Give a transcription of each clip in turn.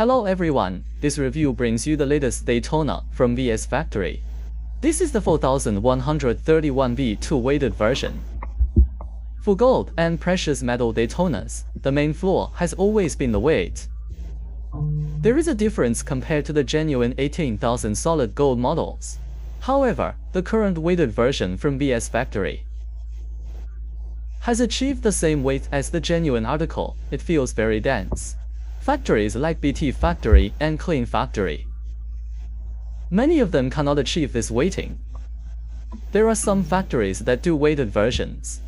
Hello everyone, this review brings you the latest Daytona from VS Factory. This is the 4131 V2 weighted version. For gold and precious metal Daytonas, the main flaw has always been the weight. There is a difference compared to the genuine 18,000 solid gold models. However, the current weighted version from VS Factory has achieved the same weight as the genuine article. It feels very dense. Factories like BT Factory and Clean Factory, many of them cannot achieve this weighting. There are some factories that do weighted versions,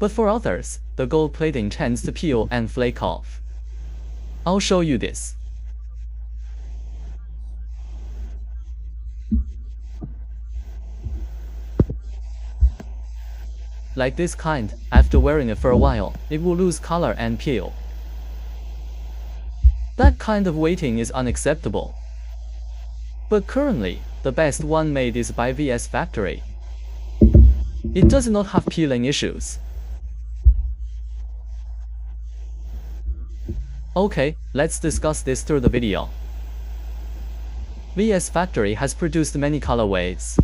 but for others, the gold plating tends to peel and flake off. I'll show you this. Like this kind, after wearing it for a while, it will lose color and peel. That kind of weighting is unacceptable. But currently, the best one made is by VS Factory. It does not have peeling issues. Okay, let's discuss this through the video. VS Factory has produced many colorways.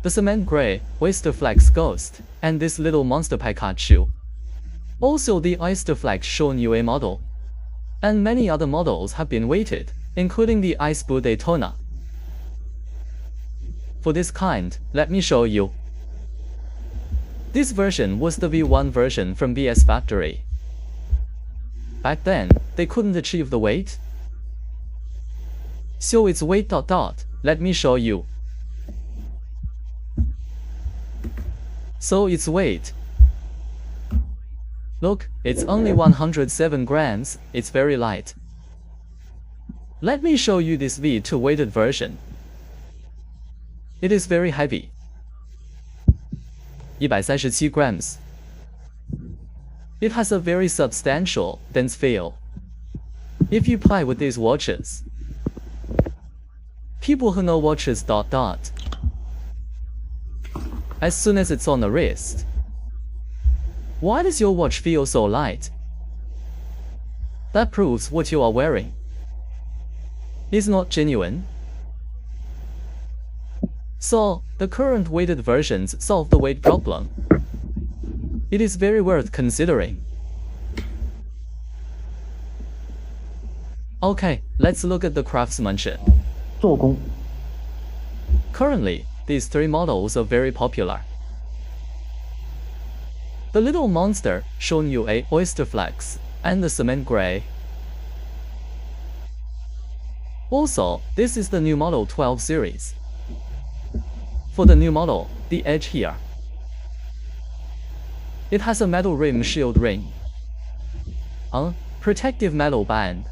The Cement Gray, Oyster Flex Ghost, and this little monster Pikachu. Also the Oyster Flex Shown UA model. And many other models have been weighted, including the Ice Blue Daytona. For this kind, let me show you. This version was the V1 version from VS Factory. Back then, they couldn't achieve the weight. So its weight ... let me show you. So its weight. Look, it's only 107 grams, it's very light. Let me show you this V2 weighted version. It is very heavy. 137 grams. It has a very substantial, dense feel. If you play with these watches, people who know watches ... as soon as it's on the wrist, why does your watch feel so light? That proves what you are wearing is not genuine. So, the current weighted versions solve the weight problem. It is very worth considering. Okay, let's look at the craftsmanship. 做工 Currently, these three models are very popular. The Little Monster, Shown UA Oyster Flex, and the Cement Gray. Also, this is the new model 12 series. For the new model, the edge here, it has a metal rim shield ring, protective metal band.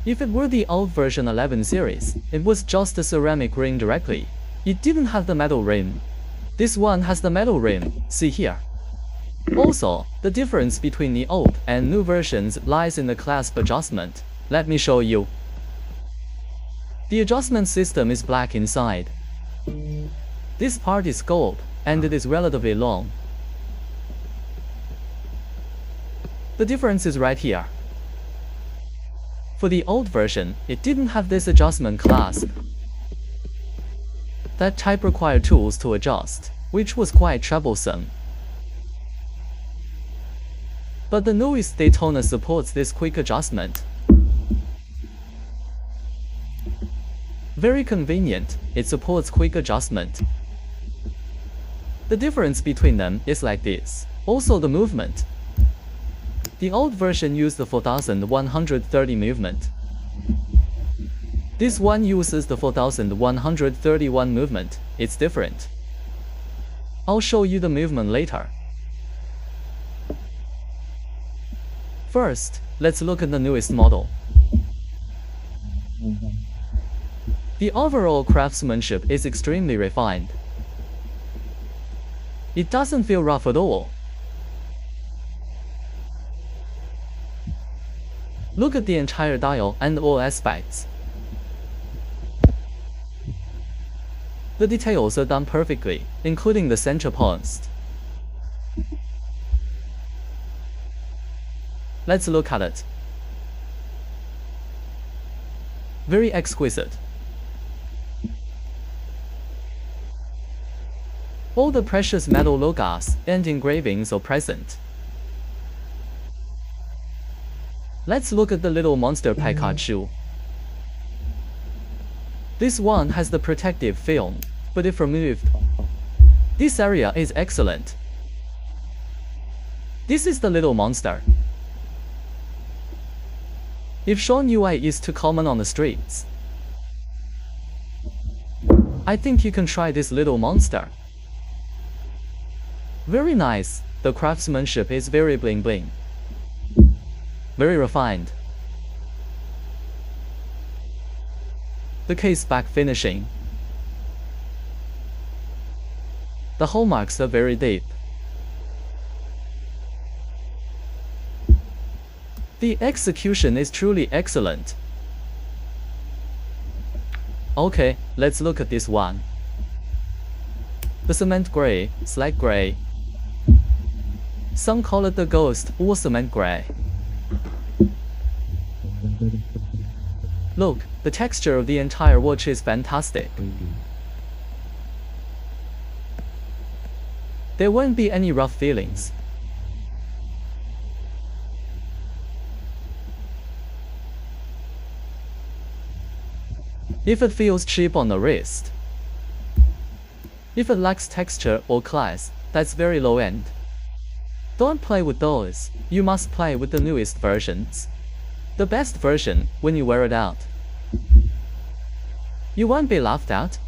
If it were the old version 11 series, it was just a ceramic ring directly. It didn't have the metal rim. This one has the metal rim, see here. Also, the difference between the old and new versions lies in the clasp adjustment. Let me show you. The adjustment system is black inside. This part is gold, and it is relatively long. The difference is right here. For the old version, it didn't have this adjustment clasp. That type required tools to adjust, which was quite troublesome. But the newest Daytona supports this quick adjustment. Very convenient, it supports quick adjustment. The difference between them is like this. Also the movement. The old version used the 4130 movement. This one uses the 4131 movement. It's different. I'll show you the movement later. First, let's look at the newest model. The overall craftsmanship is extremely refined. It doesn't feel rough at all. Look at the entire dial and all aspects. The details are done perfectly, including the center post. Let's look at it. Very exquisite. All the precious metal logos and engravings are present. Let's look at the little monster Pikachu. This one has the protective film, but if removed, this area is excellent. This is the little monster. If shown UI is too common on the streets, I think you can try this little monster. Very nice, the craftsmanship is very bling bling. Very refined. The case back finishing. The hallmarks are very deep. The execution is truly excellent. Okay, let's look at this one. The cement gray, slag gray. Some call it the ghost or cement gray. Look, the texture of the entire watch is fantastic. There won't be any rough feelings. If it feels cheap on the wrist, if it lacks texture or class, that's very low end. Don't play with those, you must play with the newest versions. The best version when you wear it out. You won't be laughed at.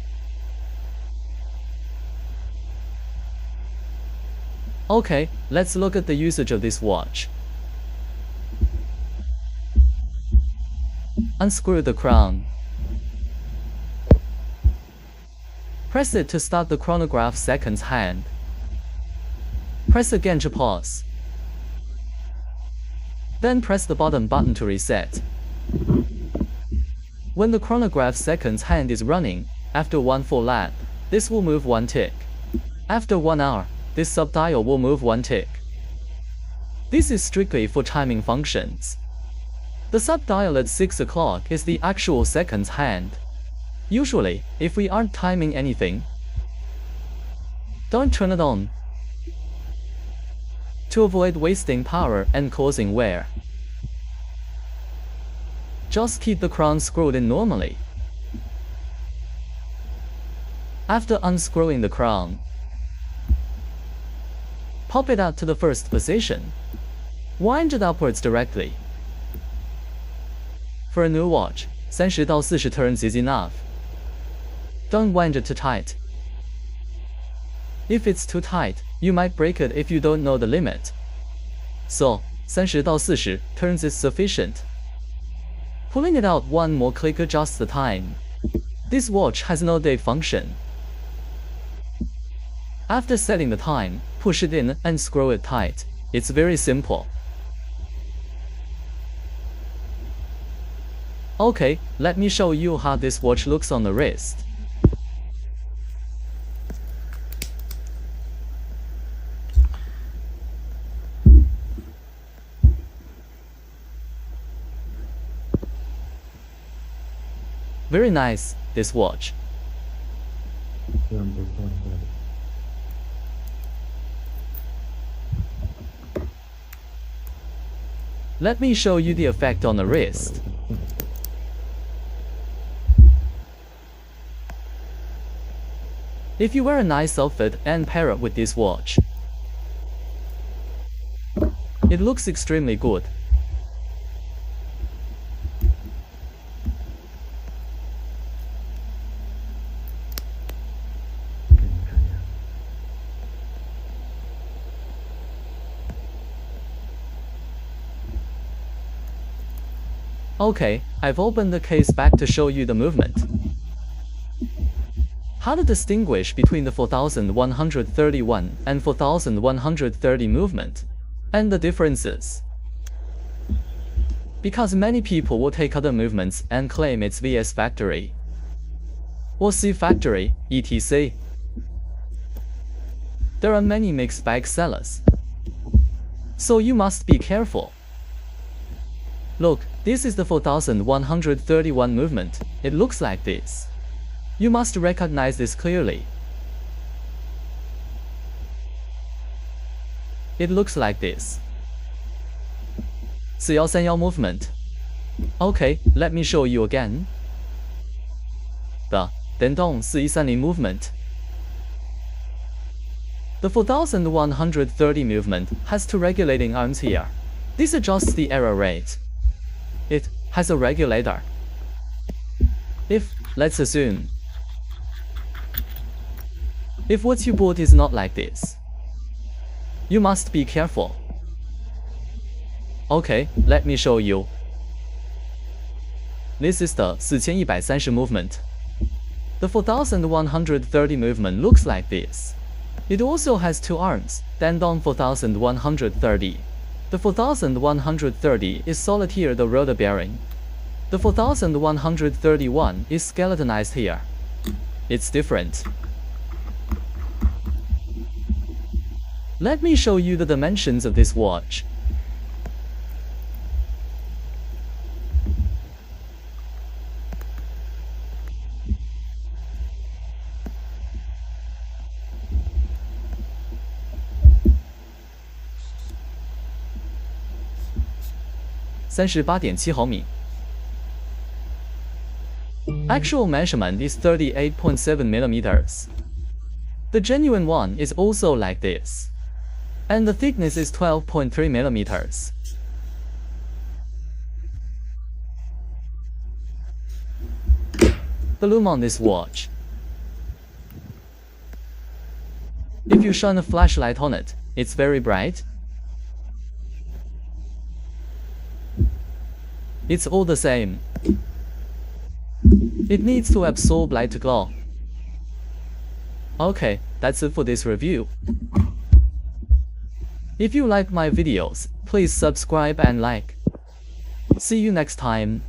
Okay, let's look at the usage of this watch. Unscrew the crown. Press it to start the chronograph seconds hand. Press again to pause. Then press the bottom button to reset. When the chronograph seconds hand is running, after 1 full lap, this will move 1 tick. After 1 hour, this subdial will move 1 tick. This is strictly for timing functions. The subdial at 6 o'clock is the actual seconds hand. Usually, if we aren't timing anything, don't turn it on, to avoid wasting power and causing wear. Just keep the crown screwed in normally. After unscrewing the crown, pop it out to the first position. Wind it upwards directly. For a new watch, 30 到40 turns is enough. Don't wind it too tight. If it's too tight, you might break it if you don't know the limit. So, 30 到40 turns is sufficient. Pulling it out one more click adjusts the time. This watch has no day function. After setting the time, push it in and screw it tight. It's very simple. Okay, let me show you how this watch looks on the wrist. Very nice, this watch. Let me show you the effect on the wrist. If you wear a nice outfit and pair it with this watch, it looks extremely good. Okay, I've opened the case back to show you the movement. How to distinguish between the 4131 and 4130 movement, and the differences. Because many people will take other movements and claim it's VS factory or C factory, etc. There are many mixed bag sellers, so you must be careful. Look, this is the 4131 movement. It looks like this. You must recognize this clearly. It looks like this. 4131 movement. Okay, let me show you again. The Dandong 4130 movement. The 4130 movement has two regulating arms here. This adjusts the error rate. It has a regulator. If, let's assume, if what you bought is not like this, you must be careful. Okay, let me show you. This is the 4130 movement. The 4130 movement looks like this. It also has two arms, Dandong 4130. The 4130 is solid here, the rotor bearing. The 4131 is skeletonized here. It's different. Let me show you the dimensions of this watch. Actual measurement is 38.7 millimeters. The genuine one is also like this. And the thickness is 12.3 millimeters. The lume on this watch. If you shine a flashlight on it, it's very bright. It's all the same. It needs to absorb light to glow. Okay, that's it for this review. If you like my videos, please subscribe and like. See you next time.